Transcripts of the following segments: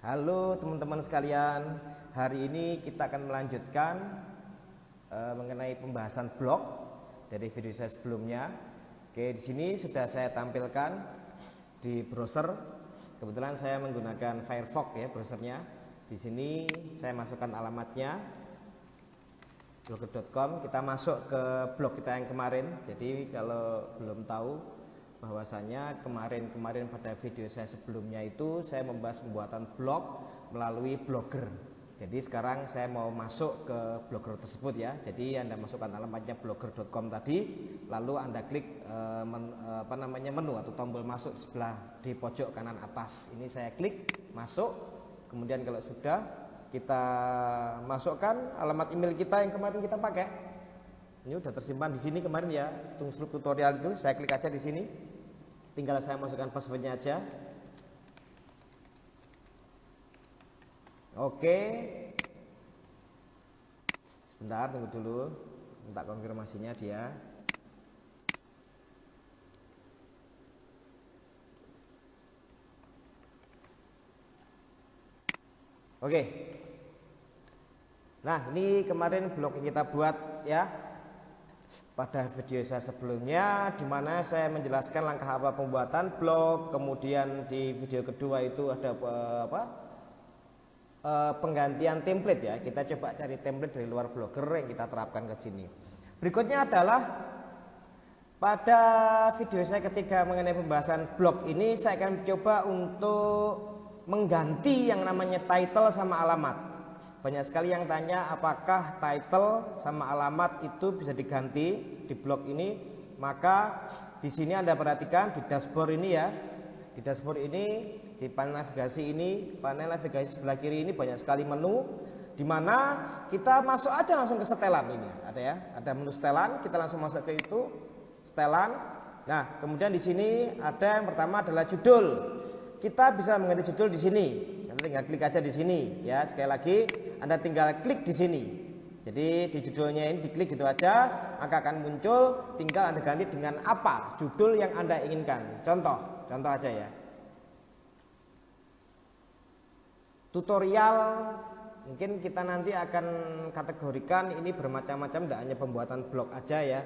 Halo teman-teman sekalian, hari ini kita akan melanjutkan mengenai pembahasan blog dari video saya sebelumnya. Oke, di sini sudah saya tampilkan di browser. Kebetulan saya menggunakan Firefox ya browsernya. Di sini saya masukkan alamatnya blogger.com. Kita masuk ke blog kita yang kemarin. Jadi kalau belum tahu, bahwasanya kemarin pada video saya sebelumnya itu saya membahas pembuatan blog melalui Blogger. Jadi sekarang saya mau masuk ke Blogger tersebut ya. Jadi Anda masukkan alamatnya blogger.com tadi, lalu Anda klik menu atau tombol masuk sebelah di pojok kanan atas. Ini saya klik masuk. Kemudian kalau sudah, kita masukkan alamat email kita yang kemarin kita pakai. Ini udah tersimpan di sini kemarin ya, untuk tutorial itu. Saya klik aja di sini. Tinggal saya masukkan passwordnya aja. Oke. Sebentar, tunggu dulu. Minta konfirmasinya dia. Oke. Nah, ini kemarin blog yang kita buat ya. Pada video saya sebelumnya, di mana saya menjelaskan langkah awal pembuatan blog. Kemudian di video kedua itu ada penggantian template ya. Kita coba cari template dari luar Blogger yang kita terapkan ke sini. Berikutnya adalah pada video saya ketiga mengenai pembahasan blog ini, saya akan coba untuk mengganti yang namanya title sama alamat. Banyak sekali yang tanya apakah title sama alamat itu bisa diganti di blog ini. Maka di sini Anda perhatikan di dashboard ini ya. Di dashboard ini, di panel navigasi ini, panel navigasi sebelah kiri ini banyak sekali menu, di mana kita masuk aja langsung ke setelan ini. Ada ya, ada menu setelan, kita langsung masuk ke itu, setelan. Nah, kemudian di sini ada yang pertama adalah judul. Kita bisa mengganti judul di sini. Anda tinggal klik aja di sini ya. Sekali lagi Anda tinggal klik di sini. Jadi di judulnya ini diklik gitu aja, maka akan muncul. Tinggal Anda ganti dengan apa judul yang Anda inginkan. Contoh aja ya. Tutorial, mungkin kita nanti akan kategorikan ini bermacam-macam, tidak hanya pembuatan blog aja ya.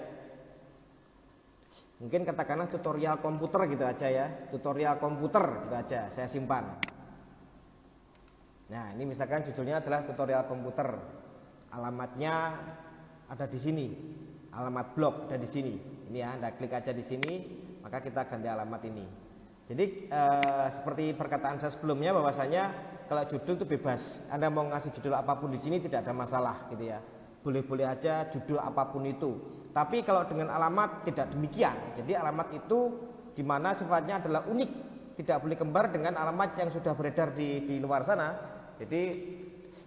Mungkin katakanlah tutorial komputer gitu aja ya. Tutorial komputer gitu aja, saya simpan. Nah, ini misalkan judulnya adalah tutorial komputer. Alamatnya ada di sini. Alamat blog ada di sini. Ini ya, Anda klik aja di sini, maka kita ganti alamat ini. Jadi seperti perkataan saya sebelumnya, bahwasanya kalau judul itu bebas. Anda mau ngasih judul apapun di sini tidak ada masalah gitu ya. Boleh-boleh aja judul apapun itu. Tapi kalau dengan alamat tidak demikian. Jadi alamat itu di mana sifatnya adalah unik, tidak boleh kembar dengan alamat yang sudah beredar di luar sana. Jadi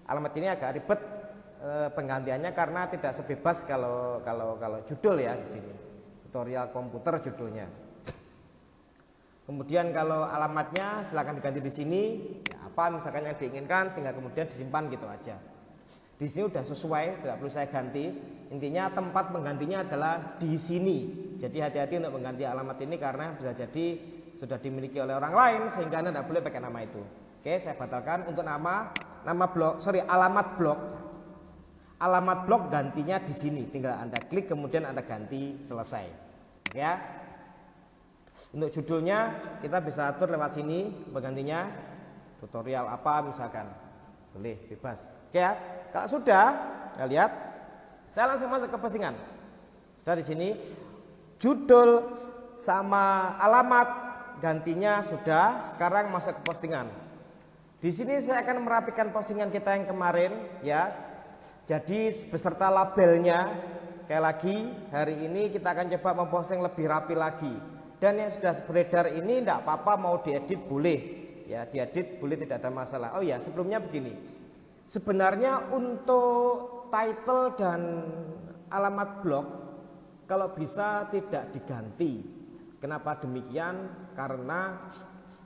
alamat ini agak ribet penggantiannya karena tidak sebebas kalau judul ya di sini. Tutorial komputer judulnya. Kemudian kalau alamatnya silakan diganti di sini. Ya, apa misalkan yang diinginkan tinggal kemudian disimpan gitu aja. Di sini udah sesuai, tidak perlu saya ganti. Intinya tempat penggantinya adalah di sini. Jadi hati-hati untuk mengganti alamat ini karena bisa jadi sudah dimiliki oleh orang lain sehingga Anda tidak boleh pakai nama itu. Oke, saya batalkan untuk alamat blog. Alamat blog gantinya di sini. Tinggal Anda klik kemudian Anda ganti, selesai. Oke ya. Untuk judulnya kita bisa atur lewat sini penggantinya. Tutorial apa misalkan. Boleh, bebas. Oke ya. Kalau sudah, kita lihat, saya langsung masuk ke postingan. Sudah di sini, judul sama alamat gantinya sudah. Sekarang masuk ke postingan. Di sini saya akan merapikan postingan kita yang kemarin, ya. Jadi beserta labelnya. Sekali lagi, hari ini kita akan coba memposting lebih rapi lagi. Dan yang sudah beredar ini tidak apa-apa, mau diedit boleh, ya. Diedit boleh, tidak ada masalah. Oh ya, sebelumnya begini. Sebenarnya untuk title dan alamat blog kalau bisa tidak diganti. Kenapa demikian? Karena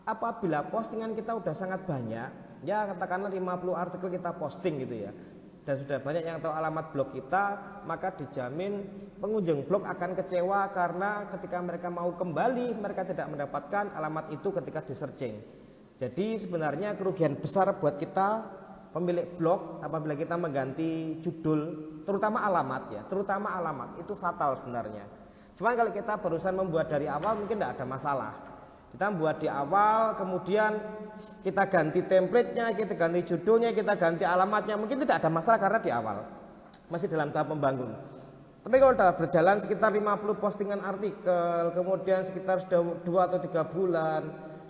apabila postingan kita udah sangat banyak, ya katakanlah 50 artikel kita posting gitu ya, dan sudah banyak yang tahu alamat blog kita, maka dijamin pengunjung blog akan kecewa karena ketika mereka mau kembali mereka tidak mendapatkan alamat itu ketika di searching. Jadi sebenarnya kerugian besar buat kita pemilik blog apabila kita mengganti judul, terutama alamat ya, terutama alamat itu fatal sebenarnya. Cuman kalau kita barusan membuat dari awal mungkin tidak ada masalah. Kita membuat di awal, kemudian kita ganti template-nya, kita ganti judulnya, kita ganti alamatnya, mungkin tidak ada masalah karena di awal masih dalam tahap membangun. Tapi kalau sudah berjalan sekitar 50 postingan artikel, kemudian sekitar sudah 2 atau 3 bulan,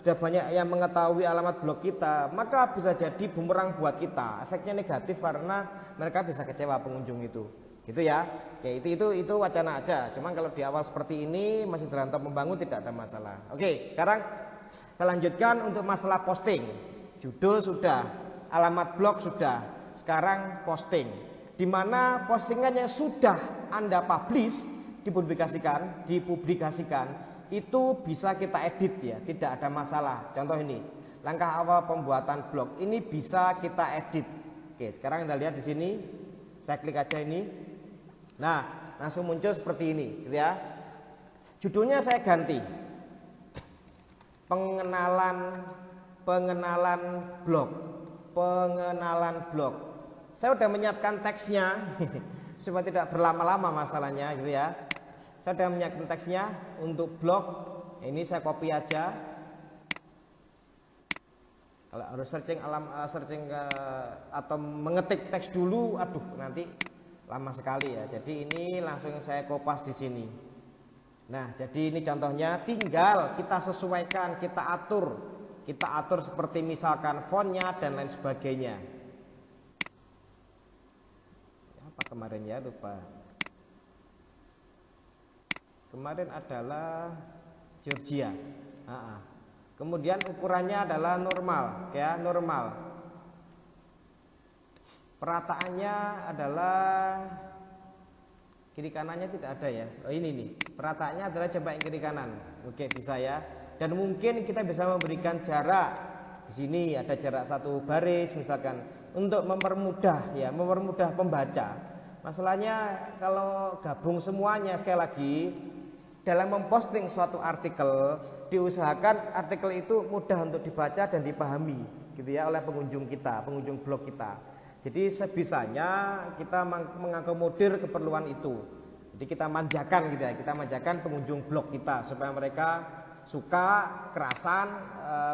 sudah banyak yang mengetahui alamat blog kita, maka bisa jadi bumerang buat kita. Efeknya negatif karena mereka bisa kecewa pengunjung itu. Gitu ya. Oke, itu wacana aja. Cuman kalau di awal seperti ini masih dalam tahap membangun tidak ada masalah. Oke, sekarang saya lanjutkan untuk masalah posting. Judul sudah, alamat blog sudah. Sekarang posting. Di mana postingannya sudah Anda publish, dipublikasikan, itu bisa kita edit ya, tidak ada masalah. Contoh ini, langkah awal pembuatan blog ini bisa kita edit. Oke, sekarang Anda lihat di sini. Saya klik aja ini. Nah, langsung muncul seperti ini, gitu ya. Judulnya saya ganti. Pengenalan blog. Saya sudah menyiapkan teksnya supaya tidak berlama-lama masalahnya, gitu ya. Saya sudah menyiapkan teksnya untuk blog. Ini saya copy aja. Kalau harus searching atau mengetik teks dulu, aduh nanti lama sekali ya. Jadi ini langsung saya kopas di sini. Nah, jadi ini contohnya, tinggal kita sesuaikan, kita atur seperti misalkan fontnya dan lain sebagainya. Apa kemarin ya, lupa. Kemarin adalah Georgia. Kemudian ukurannya adalah normal, ya, normal. Perataannya adalah kiri kanannya tidak ada ya. Oh ini nih. Perataannya adalah coba yang kiri kanan. Oke, bisa ya. Dan mungkin kita bisa memberikan jarak. Di sini ada jarak 1 baris misalkan untuk mempermudah ya, mempermudah pembaca. Masalahnya kalau gabung semuanya sekali lagi dalam memposting suatu artikel, diusahakan artikel itu mudah untuk dibaca dan dipahami gitu ya oleh pengunjung kita, pengunjung blog kita. Jadi sebisanya kita mengakomodir keperluan itu. Jadi kita manjakan gitu ya, kita manjakan pengunjung blog kita supaya mereka suka, kerasan,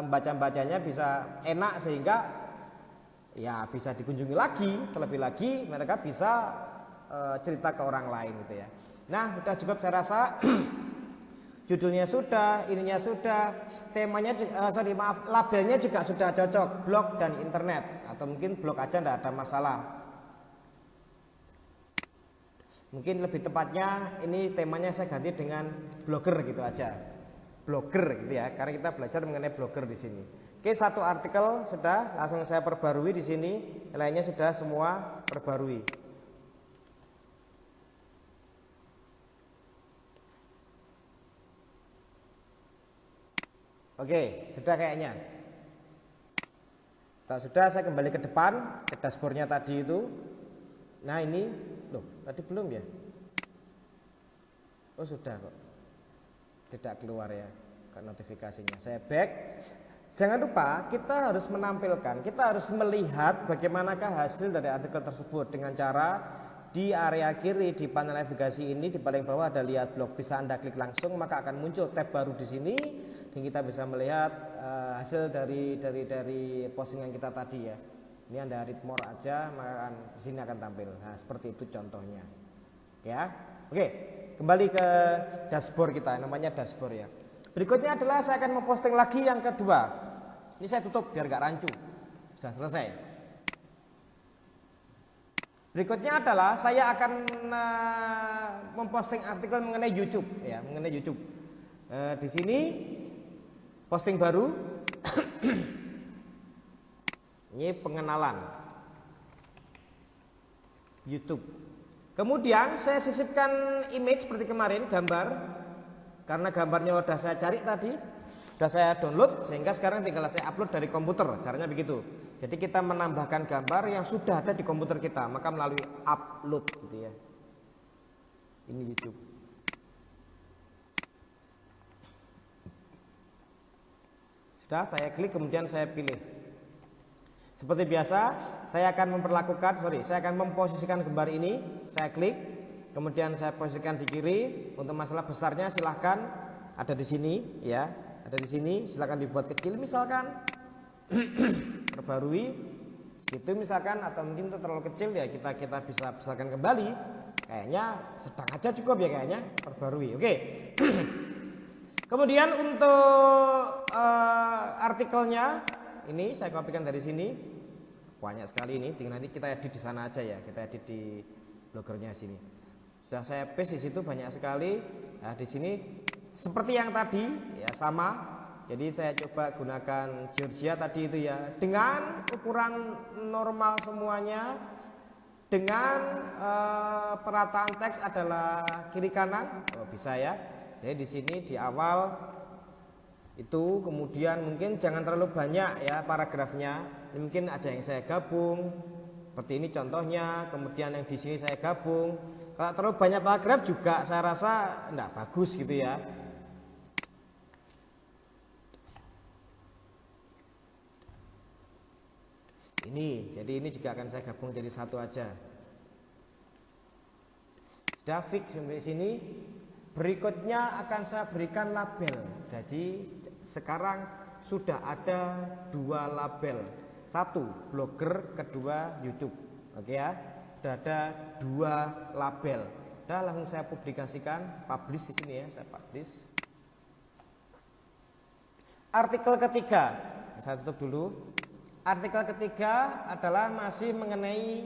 baca-bacanya bisa enak sehingga ya bisa dikunjungi lagi, terlebih lagi mereka bisa cerita ke orang lain gitu ya. Nah, sudah cukup saya rasa. Judulnya sudah, ininya sudah, temanya labelnya juga sudah cocok, blog dan internet, atau mungkin blog aja tidak ada masalah. Mungkin lebih tepatnya ini temanya saya ganti dengan blogger gitu aja, blogger gitu ya, karena kita belajar mengenai blogger di sini. Oke, satu artikel sudah, langsung saya perbarui di sini, lainnya sudah semua perbarui. Oke, sudah kayaknya. Sudah, saya kembali ke depan, ke dashboardnya tadi itu. Nah ini, loh tadi belum ya? Oh sudah kok. Tidak keluar ya ke notifikasinya. Saya back. Jangan lupa kita harus menampilkan, kita harus melihat bagaimanakah hasil dari artikel tersebut dengan cara di area kiri di panel navigasi ini di paling bawah ada lihat blog, bisa Anda klik langsung maka akan muncul tab baru di sini. Dan kita bisa melihat hasil dari postingan kita tadi ya. Ini Anda read more aja maka di sini akan tampil. Nah, seperti itu contohnya. Ya. Oke, kembali ke dashboard kita, namanya dashboard ya. Berikutnya adalah saya akan memposting lagi yang kedua. Ini saya tutup biar gak rancu. Sudah selesai. Berikutnya adalah saya akan memposting artikel mengenai YouTube ya, mengenai YouTube. Di sini posting baru. Ini pengenalan YouTube. Kemudian saya sisipkan image seperti kemarin, gambar. Karena gambarnya sudah saya cari tadi, sudah saya download, sehingga sekarang tinggal saya upload dari komputer. Caranya begitu. Jadi kita menambahkan gambar yang sudah ada di komputer kita, maka melalui upload gitu ya. Ini YouTube. Sudah, saya klik kemudian saya pilih. Seperti biasa, saya akan memposisikan gambar ini. Saya klik, kemudian saya posisikan di kiri. Untuk masalah besarnya silahkan ada di sini, ya, ada di sini. Silahkan dibuat kecil, misalkan perbarui segitu misalkan, atau mungkin itu terlalu kecil ya kita bisa besarkan kembali. Kayaknya sedang aja cukup ya kayaknya, perbarui. Oke. Kemudian untuk artikelnya ini saya kopikan dari sini. Banyak sekali ini, tinggal nanti kita edit di sana aja ya, kita edit di blogernya sini. Sudah saya paste di situ banyak sekali. Nah, di sini seperti yang tadi ya sama. Jadi saya coba gunakan Georgia tadi itu ya, dengan ukuran normal semuanya, dengan perataan teks adalah kiri kanan. Oh, bisa ya. Jadi di sini di awal itu, kemudian mungkin jangan terlalu banyak ya paragrafnya. Mungkin ada yang saya gabung seperti ini contohnya, kemudian yang di sini saya gabung. Kalau terlalu banyak paragraf juga saya rasa enggak bagus gitu ya. Ini, jadi ini juga akan saya gabung jadi satu aja. Sudah fix sampai sini. Berikutnya akan saya berikan label. Jadi sekarang sudah ada 2 label. 1 blogger, kedua YouTube. Oke ya. Sudah ada 2 label. Udah langsung saya publikasikan, publish di sini ya, saya publish. Artikel ketiga, saya tutup dulu. Artikel ketiga adalah masih mengenai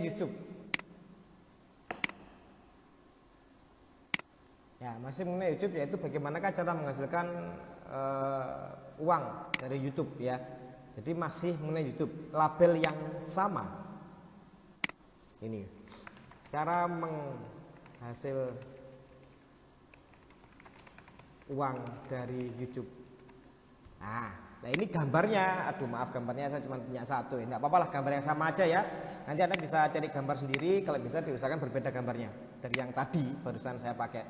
YouTube. Ya, masih mengenai YouTube, yaitu bagaimanakah cara menghasilkan uang dari YouTube ya. Jadi masih mengenai YouTube, label yang sama. Ini cara menghasil uang dari YouTube. Nah ini gambarnya. Aduh maaf, gambarnya saya cuma punya satu. Enggak apa-apa lah, gambar yang sama aja ya. Nanti Anda bisa cari gambar sendiri. Kalau bisa diusahakan berbeda gambarnya dari yang tadi barusan saya pakai.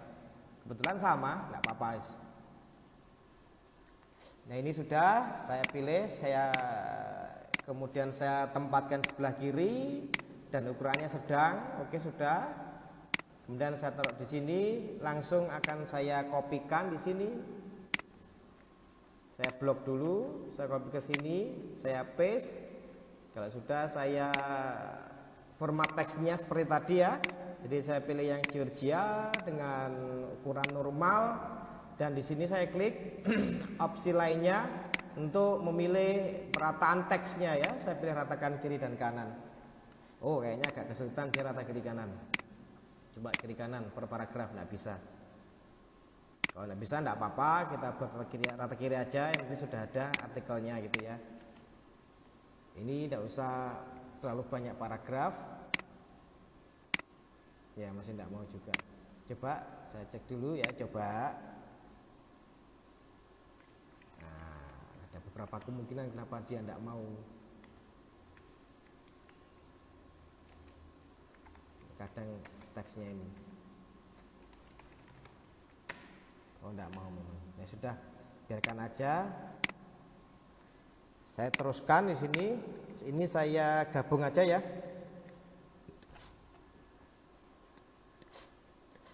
Kebetulan sama, enggak apa-apa. Nah ini sudah saya pilih, kemudian saya tempatkan sebelah kiri dan ukurannya sedang. Oke sudah. Kemudian saya taruh di sini, langsung akan saya kopikan di sini. Saya blok dulu, saya copy ke sini, saya paste. Kalau sudah saya format teksnya seperti tadi ya. Jadi saya pilih yang Georgia dengan ukuran normal. Dan di sini saya klik opsi lainnya untuk memilih perataan teksnya ya. Saya pilih ratakan kiri dan kanan. Oh kayaknya agak kesulitan dia rata kiri kanan. Coba kiri kanan per paragraf, nggak bisa. Kalau nggak bisa nggak apa-apa, kita buat rata kiri aja. Yang penting sudah ada artikelnya gitu ya. Ini nggak usah terlalu banyak paragraf. Ya masih nggak mau juga. Coba saya cek dulu ya, coba. Ada beberapa kemungkinan kenapa dia tidak mau. Kadang teksnya ini, oh tidak mau memang. Ya sudah, biarkan aja. Saya teruskan di sini. Ini saya gabung aja ya.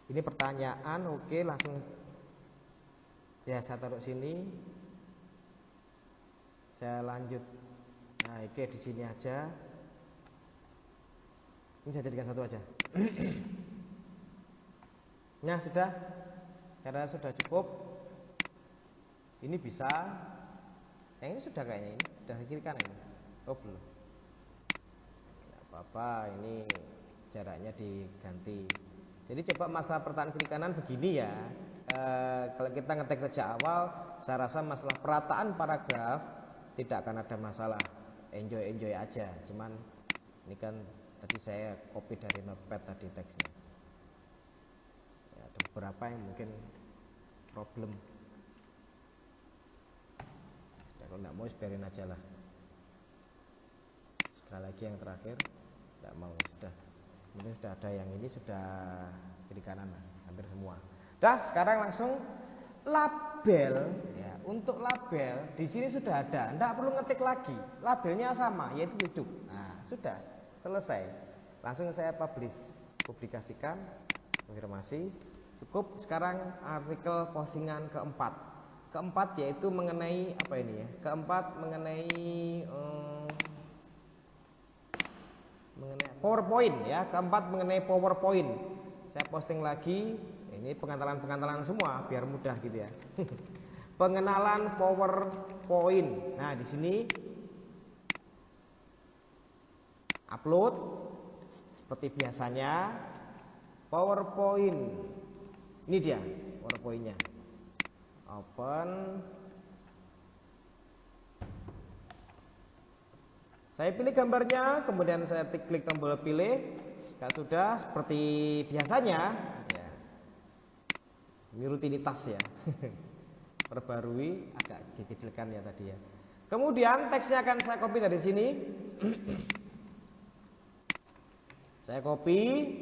Ini pertanyaan, oke langsung. Ya saya taruh sini. Saya lanjut. Nah, oke di sini aja. Ini saya jadikan satu aja. Nah, sudah. Karena sudah cukup. Ini bisa. Yang ini sudah kayaknya ini. Sudah kiri kanan ini. Oh, belum. Tidak apa-apa, ini jaraknya diganti. Jadi coba masalah pertanyaan kiri kanan begini ya. Kalau kita ngetek sejak awal, saya rasa masalah perataan paragraf tidak akan ada masalah, enjoy aja. Cuman ini kan tadi saya copy dari notepad tadi teksnya ya, ada beberapa yang mungkin problem ya, kalau nggak mau biarin aja lah. Sekali lagi yang terakhir, nggak mau, sudah mungkin sudah ada yang ini sudah kiri kanan hampir semua. Dah sekarang langsung Label ya, untuk label di sini sudah ada, tidak perlu ngetik lagi. Labelnya sama, yaitu YouTube. Nah, sudah selesai. Langsung saya publikasikan, konfirmasi. Cukup. Sekarang artikel postingan keempat yaitu mengenai apa ini ya? Keempat mengenai PowerPoint ya. Keempat mengenai PowerPoint. Saya posting lagi. Ini pengenalan semua biar mudah gitu ya. Pengenalan PowerPoint. Nah, di sini upload seperti biasanya PowerPoint. Ini dia PowerPoint-nya. Open. Saya pilih gambarnya, kemudian saya klik tombol pilih. Jika sudah seperti biasanya, ya. Ini rutinitas ya. Perbarui, agak dikecilkan ya tadi ya. Kemudian teksnya akan saya copy dari sini. Saya copy,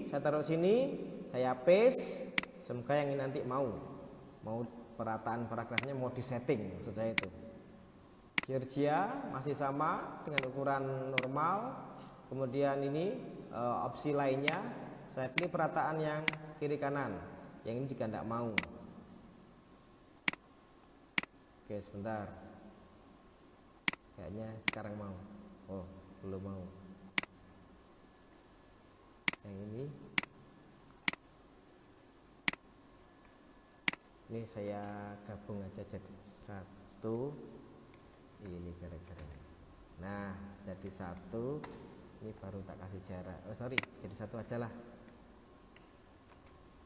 saya taruh sini, saya paste. Semoga yang ini nanti mau perataan paragrafnya mau disetting, maksud saya itu. Georgia masih sama dengan ukuran normal. Kemudian ini opsi lainnya saya pilih perataan yang kiri kanan. Yang ini jika tidak mau. Oke, sebentar. Kayaknya sekarang mau. Oh, belum mau. Yang ini saya gabung aja jadi satu. Ini gara-gara. Nah, jadi satu. Ini baru tak kasih jarak. Oh sorry, jadi satu aja lah.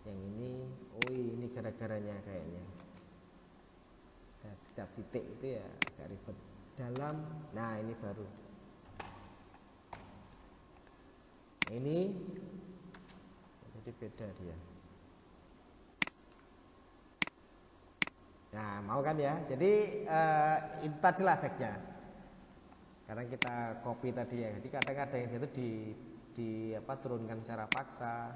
Yang ini, oh ini gara-garanya kayaknya. Dan setiap titik itu ya agak ribet. Dalam, nah ini baru. Ini, jadi beda dia. Nah, mau kan ya? Jadi itu tadilah efeknya. Karena kita copy tadi ya. Jadi kadang ada yang itu turunkan secara paksa.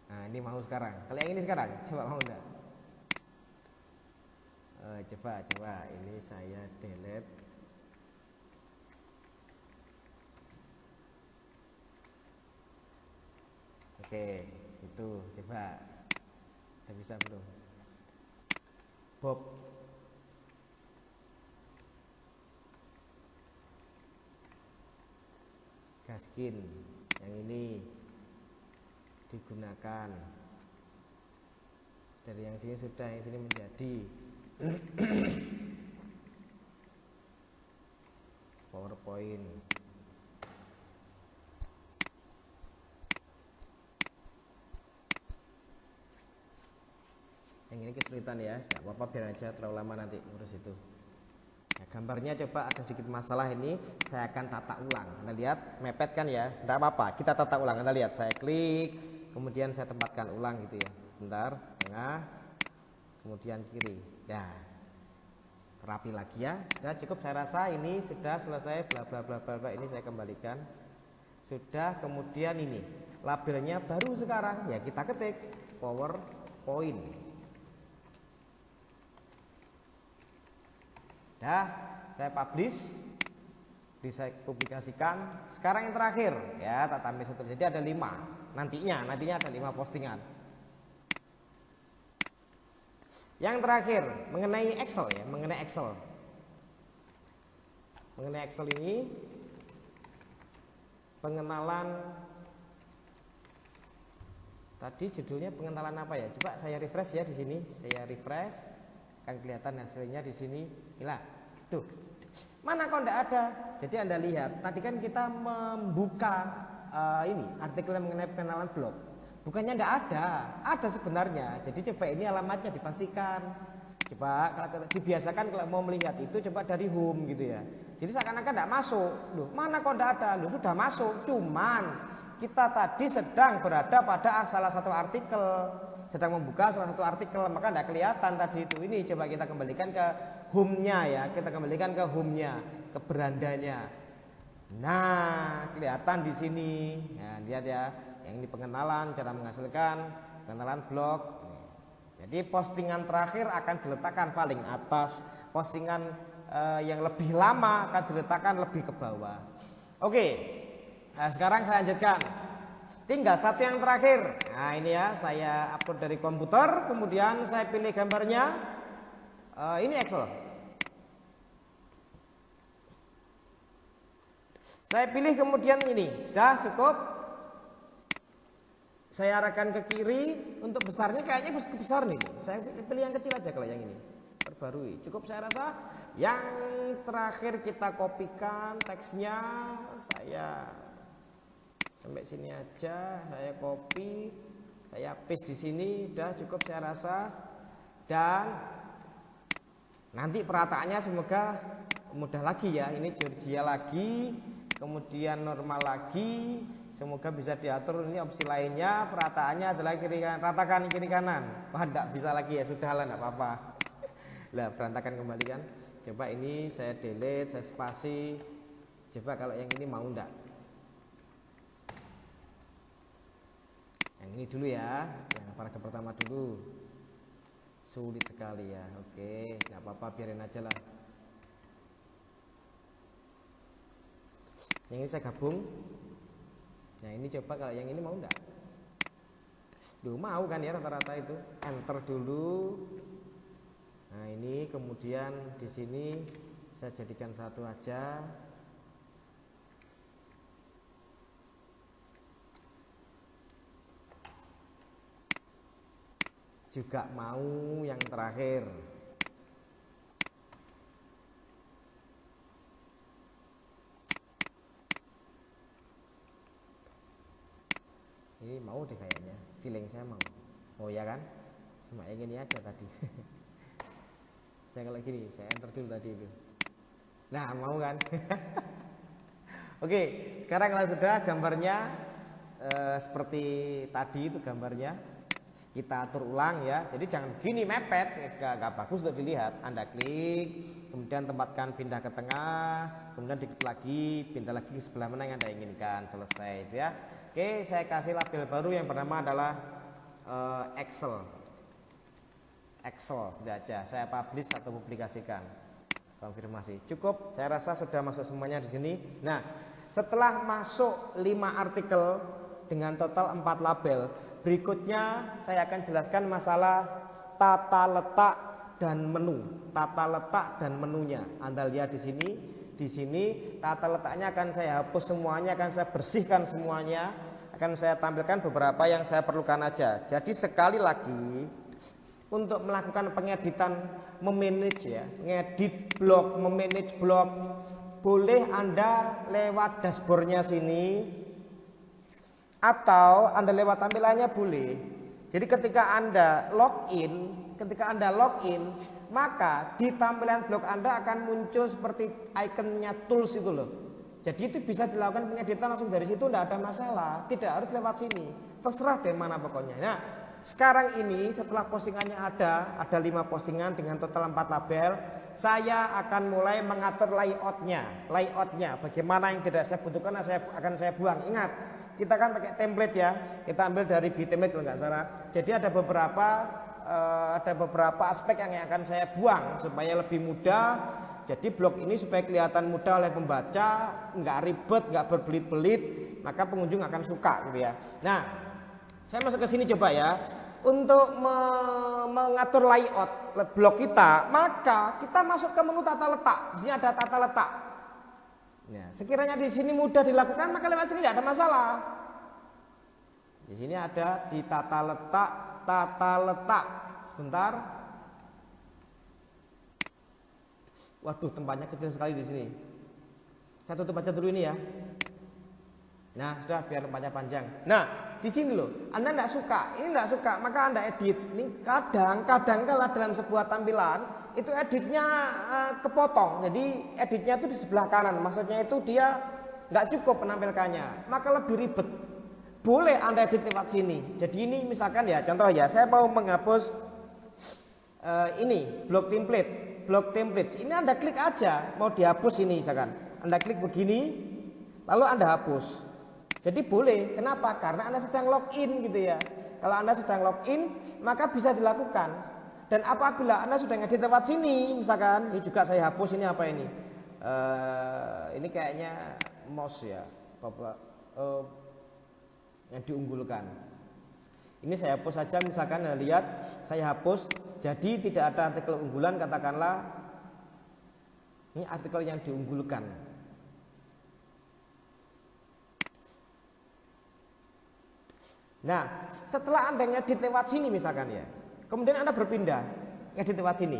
Nah, ini mau sekarang. Kalau yang ini sekarang, coba mau enggak? Coba. Ini saya delete. Oke, itu coba. Udah bisa belum? Bob. Gaskin yang ini digunakan. Dari yang sini sudah, yang sini menjadi PowerPoint. Yang ini kesulitan ya, tidak apa-apa biar aja terlalu lama nanti ngurus itu. Nah, gambarnya coba ada sedikit masalah ini, saya akan tata ulang. Anda lihat mepet kan ya, tidak apa-apa, kita tata ulang. Anda lihat, saya klik, kemudian saya tempatkan ulang gitu ya. Bentar, tengah, kemudian kiri. Nah, rapi lagi ya. Sudah cukup, saya rasa ini sudah selesai. Bla bla bla bla bla. Ini saya kembalikan. Sudah, kemudian ini labelnya baru sekarang ya kita ketik PowerPoint. Dah, saya publish, bisa publikasikan. Sekarang yang terakhir ya, tak tampil satu. Jadi ada 5 nantinya ada 5 postingan. Yang terakhir mengenai Excel ya, mengenai Excel ini pengenalan. Tadi judulnya pengenalan apa ya? Coba saya refresh ya di sini. Saya refresh, akan kelihatan hasilnya di sini. Inilah, tuh, mana kok enggak ada? Jadi Anda lihat, tadi kan kita membuka ini artikel mengenai pengenalan blog. Bukannya enggak ada sebenarnya. Jadi coba ini alamatnya dipastikan. Coba kalau dibiasakan kalau mau melihat itu coba dari home gitu ya. Jadi seakan-akan enggak masuk. Loh, mana kok enggak ada? Loh, sudah masuk. Cuman kita tadi sedang berada pada salah satu artikel, sedang membuka salah satu artikel, maka tidak kelihatan tadi itu. Ini coba kita kembalikan ke home-nya ya, kita kembalikan ke home-nya, ke berandanya. Nah, kelihatan di sini. Nah, lihat ya, yang ini pengenalan, cara menghasilkan pengenalan blog. Jadi postingan terakhir akan diletakkan paling atas, postingan yang lebih lama akan diletakkan lebih ke bawah. Oke, nah sekarang saya lanjutkan. Tinggal satu yang terakhir. Nah ini ya, saya upload dari komputer, kemudian saya pilih gambarnya. Ini Excel. Saya pilih kemudian ini, sudah cukup. Saya arahkan ke kiri, untuk besarnya kayaknya besar nih. Saya pilih yang kecil aja kalau yang ini. Perbarui, cukup saya rasa. Yang terakhir kita kopikan teksnya, saya sampai sini aja, saya copy, saya paste di sini, udah cukup saya rasa. Dan nanti perataannya semoga mudah lagi ya. Ini Georgia lagi, kemudian normal lagi. Semoga bisa diatur. Ini opsi lainnya, perataannya adalah kiri kanan, ratakan kiri kanan. Wah, enggak bisa lagi ya, sudah lah, enggak apa-apa. Lah, berantakan kembali kan. Coba ini saya delete, saya spasi. Coba kalau yang ini mau enggak? Yang ini dulu ya, yang paragraf pertama dulu. Sulit sekali ya. Oke, enggak apa-apa, biarin aja lah. Yang ini saya gabung. Nah ini coba kalau yang ini mau enggak? Duh, mau kan ya rata-rata itu. Enter dulu. Nah ini kemudian di sini saya jadikan satu aja. Juga mau yang terakhir. Ini mau deh kayaknya, feeling saya mau. Oh ya kan, cuma yang ini aja tadi. Saya kalau gini, saya enter dulu tadi itu. Nah mau kan. Oke, sekarang kalau sudah gambarnya seperti tadi itu gambarnya, kita atur ulang ya. Jadi jangan begini mepet, gak bagus untuk dilihat. Anda klik, kemudian tempatkan pindah ke tengah, kemudian dikit lagi, pindah lagi ke sebelah mana yang Anda inginkan. Selesai itu ya. Oke, saya kasih label baru yang bernama adalah Excel. Excel, itu aja. Saya publish atau publikasikan. Konfirmasi. Cukup, saya rasa sudah masuk semuanya di sini. Nah, setelah masuk 5 artikel dengan total 4 label, berikutnya saya akan jelaskan masalah tata letak dan menu. Tata letak dan menunya. Anda lihat di sini. Di sini tata letaknya akan saya hapus semuanya, akan saya bersihkan semuanya, akan saya tampilkan beberapa yang saya perlukan aja. Jadi sekali lagi untuk melakukan pengeditan, memanage ya, ngedit blog, memanage blog, boleh Anda lewat dashboardnya sini atau Anda lewat tampilannya boleh. Jadi ketika Anda login, maka di tampilan blog Anda akan muncul seperti ikonnya tools itu loh. Jadi itu bisa dilakukan pengeditan langsung dari situ, tidak ada masalah, tidak harus lewat sini, terserah dari mana pokoknya. Nah sekarang ini setelah postingannya ada 5 postingan dengan total 4 label, saya akan mulai mengatur layoutnya, bagaimana yang tidak saya butuhkan akan saya buang. Ingat, kita kan pakai template ya, kita ambil dari Bitmap kalau nggak salah. Jadi ada beberapa aspek yang akan saya buang supaya lebih mudah. Jadi blog ini supaya kelihatan mudah oleh pembaca, nggak ribet, nggak berbelit-belit, maka pengunjung akan suka gitu ya. Nah, saya masuk ke sini coba ya. Untuk mengatur layout blog kita, maka kita masuk ke menu tata letak. Di sini ada tata letak. Nah, sekiranya di sini mudah dilakukan, maka lewat sini tidak ada masalah. Di sini ada di tata letak. Sebentar. Waduh, tempatnya kecil sekali di sini. Saya tutup aja dulu ini ya. Nah, sudah biar tempatnya panjang. Nah, di sini loh, Anda tidak suka, maka Anda edit. Ini kadang kala dalam sebuah tampilan itu editnya kepotong. Jadi editnya itu di sebelah kanan. Maksudnya itu dia nggak cukup menampilkannya, maka lebih ribet. Boleh Anda edit lewat sini. Jadi ini misalkan ya, contoh ya, saya mau menghapus ini blog template. Ini Anda klik aja, mau dihapus ini misalkan. Anda klik begini, lalu Anda hapus. Jadi boleh. Kenapa? Karena Anda sedang login gitu ya. Kalau Anda sedang login, maka bisa dilakukan. Dan apabila Anda sudah ngedit lewat sini, misalkan, ini juga saya hapus, ini apa ini? Ini kayaknya mouse ya, Bapak, yang diunggulkan. Ini saya hapus saja, misalkan Anda lihat, saya hapus, jadi tidak ada artikel unggulan, katakanlah, ini artikel yang diunggulkan. Nah, setelah Anda ngedit lewat sini misalkan ya, kemudian Anda berpindah ngedit lewat sini.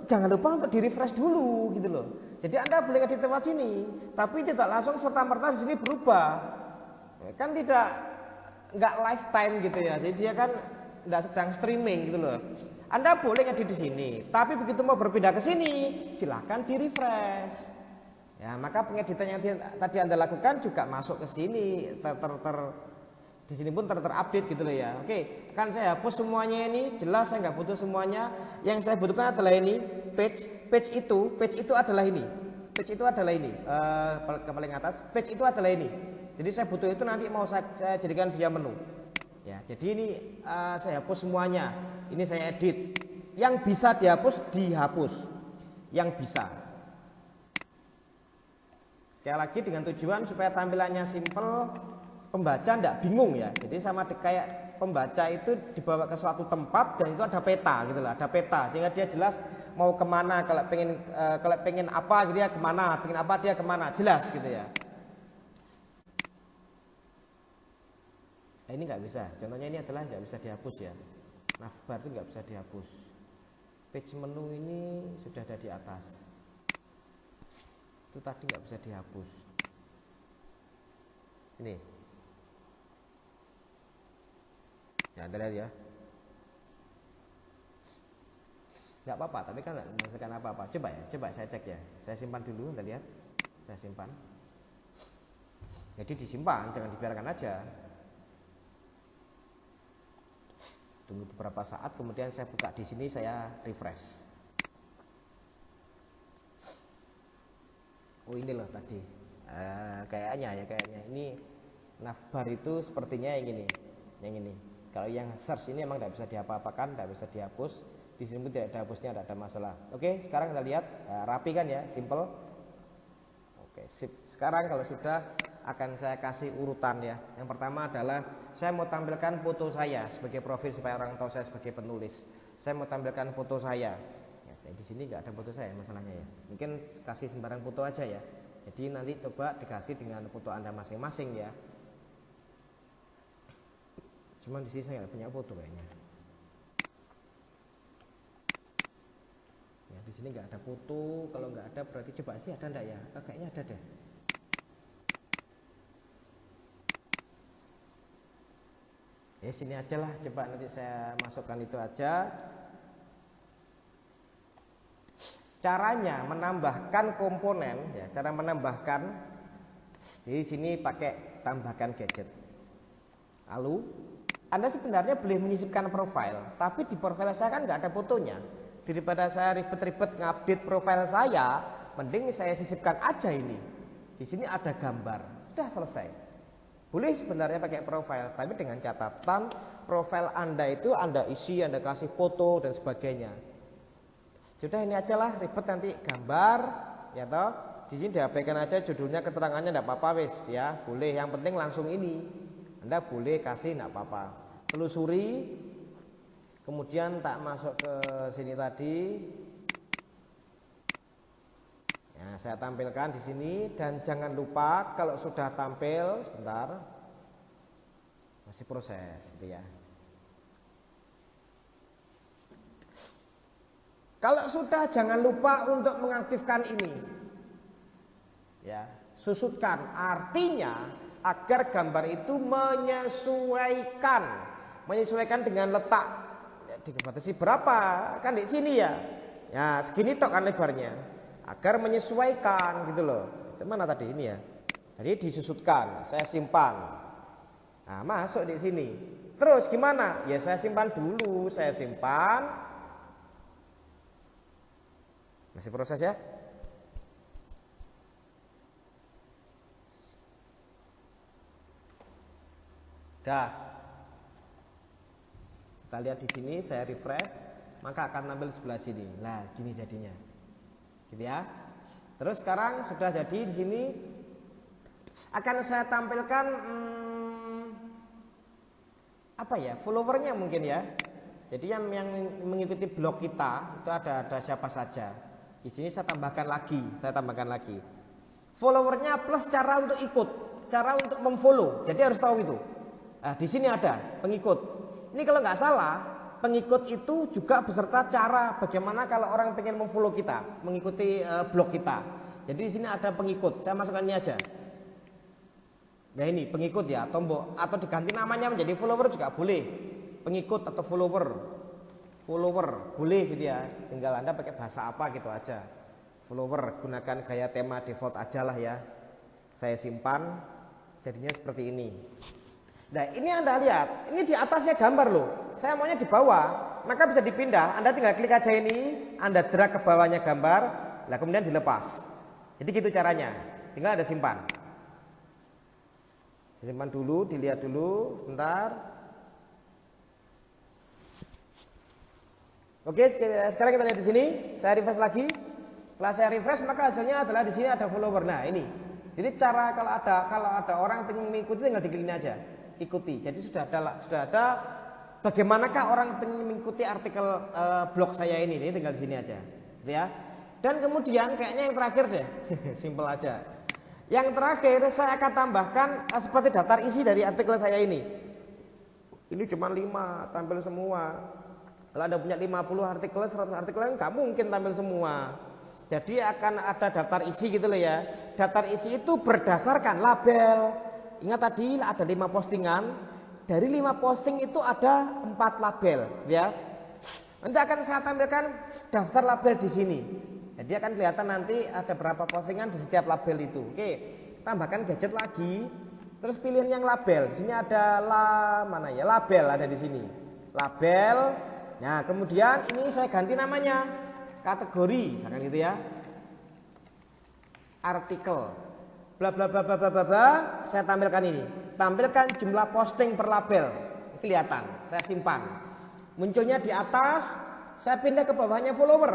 Jangan lupa untuk di-refresh dulu gitu loh. Jadi Anda boleh ngedit lewat sini, tapi tidak langsung serta-merta di sini berubah. Kan nggak lifetime gitu ya. Jadi dia kan nggak sedang streaming gitu loh. Anda boleh ngedit di sini, tapi begitu mau berpindah ke sini, silahkan di-refresh. Ya, maka pengeditan yang tadi Anda lakukan juga masuk ke sini, di sini pun terupdate gitu loh ya. Oke, kan saya hapus semuanya ini, jelas saya nggak butuh semuanya. Yang saya butuhkan adalah ini, page itu adalah ini. Page itu adalah ini, ke paling atas, page itu adalah ini. Jadi saya butuh itu nanti mau saya jadikan dia menu. Ya, jadi ini saya hapus semuanya. Ini saya edit. Yang bisa dihapus. Yang bisa. Sekali lagi dengan tujuan supaya tampilannya simple, pembaca tidak bingung ya. Jadi sama kayak pembaca itu dibawa ke suatu tempat dan itu ada peta gitu lah, ada peta sehingga dia jelas mau kemana, kalau pengen apa dia kemana, pengen apa dia kemana, jelas gitu ya. Nah, ini nggak bisa. Contohnya ini adalah nggak bisa dihapus ya. Navbar itu nggak bisa dihapus. Page menu ini sudah ada di atas. Itu tadi nggak bisa dihapus. Ini. Ya, Anda lihat ya. Nggak apa-apa, tapi kan nggak menghasilkan apa-apa. Coba saya cek ya. Saya simpan dulu, Anda lihat. Saya simpan. Jadi disimpan, jangan dibiarkan aja. Tunggu beberapa saat, kemudian saya buka di sini, saya refresh. Oh ini loh tadi. Kayaknya ini navbar itu sepertinya yang ini. Kalau yang search ini emang tidak bisa diapa-apakan, tidak bisa dihapus. Di sini pun tidak ada hapusnya, tidak ada masalah. Oke, sekarang kita lihat rapi kan ya, simple. Oke, sip. Sekarang kalau sudah akan saya kasih urutan ya. Yang pertama adalah saya mau tampilkan foto saya sebagai profil supaya orang tahu saya sebagai penulis. Saya mau tampilkan foto saya. Ya, di sini nggak ada foto saya masalahnya ya. Mungkin kasih sembarang foto aja ya. Jadi nanti coba dikasih dengan foto Anda masing-masing ya. Cuman di sini saya nggak punya foto kayaknya. Ya, di sini nggak ada foto. Kalau nggak ada berarti coba sih ada ndak ya? Kayaknya ada deh. Ya sini aja lah, coba nanti saya masukkan itu aja. Caranya menambahkan komponen ya, cara menambahkan. Jadi sini pakai tambahkan gadget. Lalu Anda sebenarnya boleh menyisipkan profil, tapi di profil saya kan nggak ada fotonya. Daripada saya ribet-ribet ngupdate profil saya, mending saya sisipkan aja ini. Di sini ada gambar, sudah selesai. Boleh sebenarnya pakai profil, tapi dengan catatan profil Anda itu Anda isi, Anda kasih foto dan sebagainya. Sudah ini aja lah, ribet nanti gambar, ya toh. Di sini diabaikan aja judulnya, keterangannya enggak apa-apa wis ya, boleh. Yang penting langsung ini. Anda boleh kasih enggak apa-apa. Telusuri, kemudian tak masuk ke sini tadi. Nah, saya tampilkan di sini dan jangan lupa kalau sudah tampil, sebentar, masih proses, gitu ya. Kalau sudah jangan lupa untuk mengaktifkan ini, ya, susutkan. Artinya agar gambar itu menyesuaikan dengan letak. Ya, dibatasi berapa? Kan di sini ya. Ya segini tok kan lebarnya. Agar menyesuaikan gitu loh. Mana tadi ini ya? Jadi disusutkan, saya simpan. Nah, masuk di sini. Terus gimana? Ya saya simpan dulu, saya simpan. Masih proses ya? Dah. Kita lihat di sini, saya refresh, maka akan tampil sebelah sini. Nah, gini jadinya. Gitu ya. Terus sekarang sudah jadi di sini akan saya tampilkan apa ya? Followernya mungkin ya. Jadi yang mengikuti blog kita itu ada siapa saja. Di sini saya tambahkan lagi. Followernya plus cara untuk ikut, cara untuk memfollow. Jadi harus tahu itu. Nah, di sini ada pengikut. Ini kalau nggak salah, pengikut itu juga beserta cara bagaimana kalau orang pengen memfollow kita, mengikuti blog kita. Jadi di sini ada pengikut. Saya masukkan ini aja. Nah ini pengikut ya, tombol atau diganti namanya menjadi follower juga boleh. Pengikut atau follower boleh gitu ya. Tinggal Anda pakai bahasa apa gitu aja. Follower, gunakan gaya tema default aja lah ya. Saya simpan, jadinya seperti ini. Nah ini Anda lihat, ini di atasnya gambar loh. Saya maunya di bawah, maka bisa dipindah. Anda tinggal klik aja ini, Anda drag ke bawahnya gambar, nah kemudian dilepas. Jadi gitu caranya, tinggal Anda simpan. Simpan dulu, dilihat dulu, bentar. Oke, sekarang kita lihat di sini. Saya refresh lagi. Setelah saya refresh, maka hasilnya adalah di sini ada follower. Nah ini. Jadi cara kalau ada orang ingin mengikuti, tinggal diklik ini aja, ikuti. Jadi sudah ada. Bagaimanakah orang ingin mengikuti artikel blog saya ini? Ini tinggal di sini aja, gitu ya. Dan kemudian kayaknya yang terakhir deh, simple aja. Yang terakhir saya akan tambahkan seperti daftar isi dari artikel saya ini. Ini cuma 5, tampil semua. Kalau Anda punya 50 artikel, 100 artikel, nggak mungkin tampil semua. Jadi akan ada daftar isi gitu loh ya. Daftar isi itu berdasarkan label. Ingat tadi ada 5 postingan. Dari 5 posting itu ada 4 label, ya. Nanti akan saya tampilkan daftar label di sini. Jadi akan kelihatan nanti ada berapa postingan di setiap label itu. Oke, tambahkan gadget lagi. Terus pilihan yang label. Di sini ada label ada di sini. Label. Nah, kemudian ini saya ganti namanya, kategori, misalkan gitu ya. Artikel. Bla bla bla bla bla bla bla, saya tampilkan ini. Tampilkan jumlah posting per label. Kelihatan, saya simpan. Munculnya di atas, saya pindah ke bawahnya follower.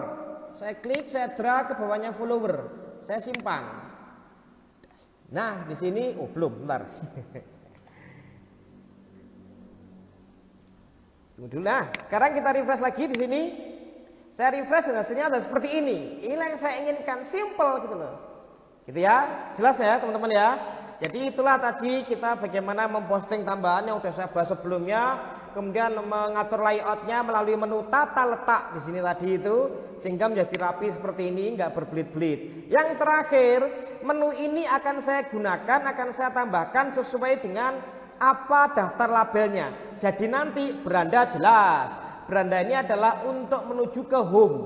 Saya klik, saya drag ke bawahnya follower. Saya simpan. Nah, di sini belum, bentar. Tunggu dulu. Nah, sekarang kita refresh lagi di sini. Saya refresh dan hasilnya ada seperti ini. Inilah yang saya inginkan, simple gitu loh. Gitu ya, jelas ya teman-teman ya. Jadi itulah tadi kita bagaimana memposting tambahan yang sudah saya bahas sebelumnya. Kemudian mengatur layoutnya melalui menu tata letak di sini tadi itu, sehingga menjadi rapi seperti ini, nggak berbelit-belit. Yang terakhir, menu ini akan saya gunakan, akan saya tambahkan sesuai dengan apa daftar labelnya. Jadi nanti beranda jelas. Beranda ini adalah untuk menuju ke home.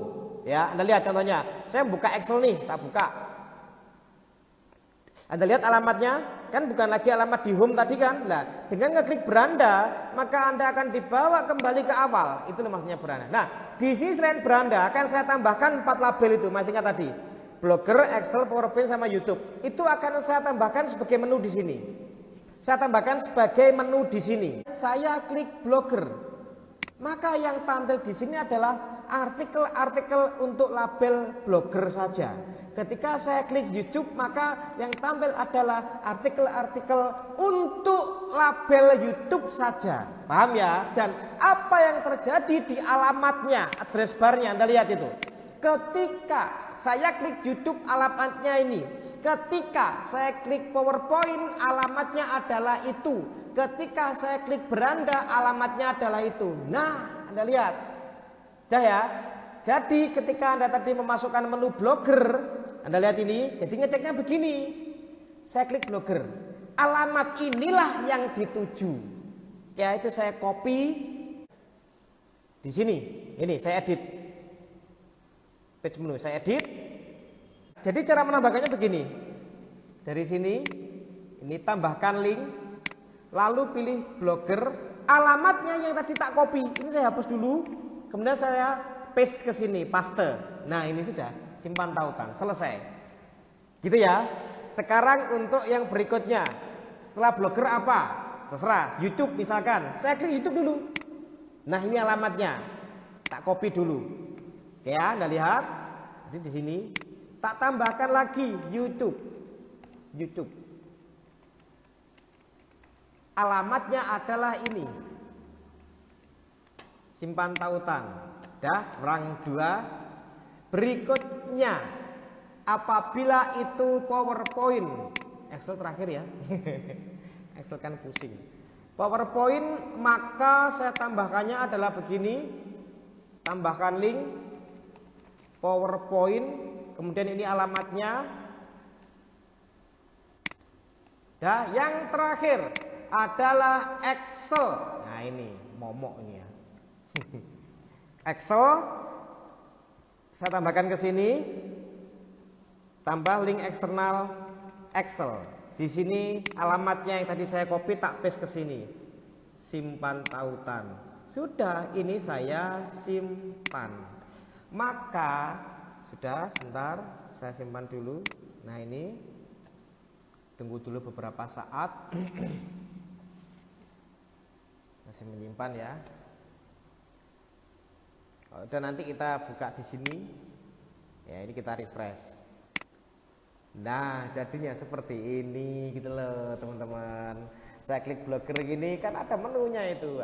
Ya, Anda lihat contohnya. Saya buka Excel nih, tak buka. Anda lihat alamatnya, kan bukan lagi alamat di home tadi kan. Nah, dengan ngeklik beranda, maka Anda akan dibawa kembali ke awal. Itu maksudnya beranda. Nah, di sini selain beranda akan saya tambahkan 4 label itu, masih ingat tadi. Blogger, Excel, PowerPoint sama YouTube. Itu akan saya tambahkan sebagai menu di sini. Saya tambahkan sebagai menu di sini. Saya klik blogger. Maka yang tampil di sini adalah artikel-artikel untuk label blogger saja. Ketika saya klik YouTube, maka yang tampil adalah artikel-artikel untuk label YouTube saja. Paham ya? Dan apa yang terjadi di alamatnya, address barnya, Anda lihat itu. Ketika saya klik YouTube, alamatnya ini. Ketika saya klik PowerPoint, alamatnya adalah itu. Ketika saya klik beranda, alamatnya adalah itu. Nah, Anda lihat. Ya. Jadi ketika Anda tadi memasukkan menu blogger, Anda lihat ini, jadi ngeceknya begini. Saya klik blogger. Alamat inilah yang dituju. Ya, itu saya copy di sini. Ini saya edit. Page menu saya edit. Jadi cara menambahkannya begini. Dari sini ini tambahkan link, lalu pilih blogger, alamatnya yang tadi tak copy. Ini saya hapus dulu, kemudian saya paste ke sini, paste. Nah, ini sudah simpan tautan, selesai. Gitu ya. Sekarang untuk yang berikutnya. Setelah blogger apa? Terserah. YouTube misalkan. Saya klik YouTube dulu. Nah, ini alamatnya. Tak copy dulu. Oke ya, Anda lihat. Jadi di sini tak tambahkan lagi YouTube. Alamatnya adalah ini. Simpan tautan. Dah, orang 2. Berikutnya, apabila itu PowerPoint, Excel terakhir ya. Excel kan pusing. PowerPoint, maka saya tambahkannya adalah begini. Tambahkan link PowerPoint, kemudian ini alamatnya. Dan yang terakhir adalah Excel. Nah, ini momok ini ya. Excel saya tambahkan ke sini. Tambah link eksternal Excel. Di sini alamatnya yang tadi saya copy tak paste ke sini. Simpan tautan. Sudah, ini saya simpan. Maka sudah, sebentar saya simpan dulu. Nah, ini tunggu dulu beberapa saat. Masih menyimpan ya. Dan nanti kita buka di sini. Ya, ini kita refresh. Nah, jadinya seperti ini gitu loh, teman-teman. Saya klik blogger gini kan ada menunya itu.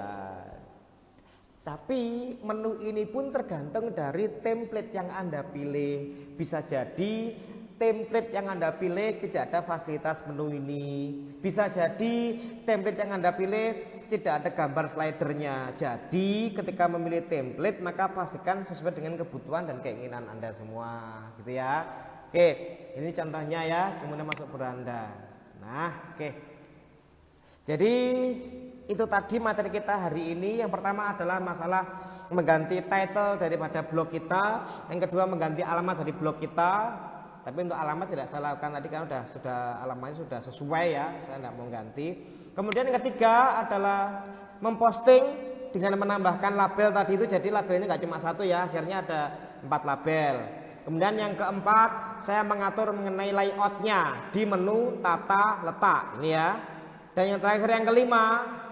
Tapi menu ini pun tergantung dari template yang Anda pilih. Bisa jadi template yang Anda pilih tidak ada fasilitas menu ini. Bisa jadi template yang Anda pilih tidak ada gambar slidernya. Jadi ketika memilih template maka pastikan sesuai dengan kebutuhan dan keinginan Anda semua, gitu ya. Oke, ini contohnya ya, kemudian masuk beranda. Nah, oke. Jadi itu tadi materi kita hari ini. Yang pertama adalah masalah mengganti title daripada blog kita. Yang kedua mengganti alamat dari blog kita. Tapi untuk alamat tidak saya lakukan tadi karena sudah alamatnya sudah sesuai ya. Saya tidak mau ganti. Kemudian yang ketiga adalah memposting dengan menambahkan label tadi itu. Jadi labelnya nggak cuma satu ya, akhirnya ada 4 label. Kemudian yang keempat, saya mengatur mengenai layoutnya di menu tata letak ini ya. Dan yang terakhir yang kelima,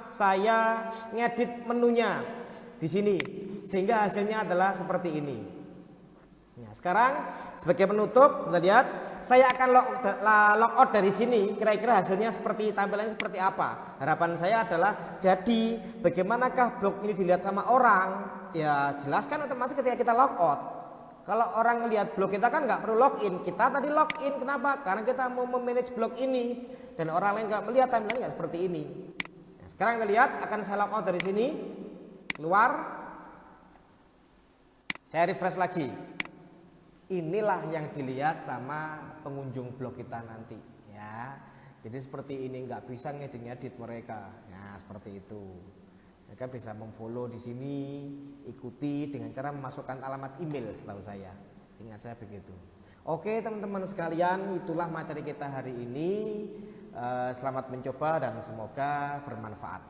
saya ngedit menunya di sini sehingga hasilnya adalah seperti ini. Nah, sekarang sebagai penutup, kita lihat saya akan log out dari sini. Kira-kira hasilnya seperti tampilannya seperti apa? Harapan saya adalah jadi bagaimanakah blog ini dilihat sama orang? Ya jelaskan otomatis ketika kita log out. Kalau orang melihat blog kita kan nggak perlu login. Kita tadi login, kenapa? Karena kita mau memanage blog ini dan orang lain nggak melihat tampilannya nggak seperti ini. Nah, sekarang kita lihat akan saya log out dari sini, keluar, saya refresh lagi. Inilah yang dilihat sama pengunjung blog kita nanti, ya. Jadi seperti ini, nggak bisa ngedit mereka, ya seperti itu. Mereka bisa memfollow di sini, ikuti dengan cara memasukkan alamat email setahu saya. Ingat saya begitu. Oke teman-teman sekalian, itulah materi kita hari ini. Selamat mencoba dan semoga bermanfaat.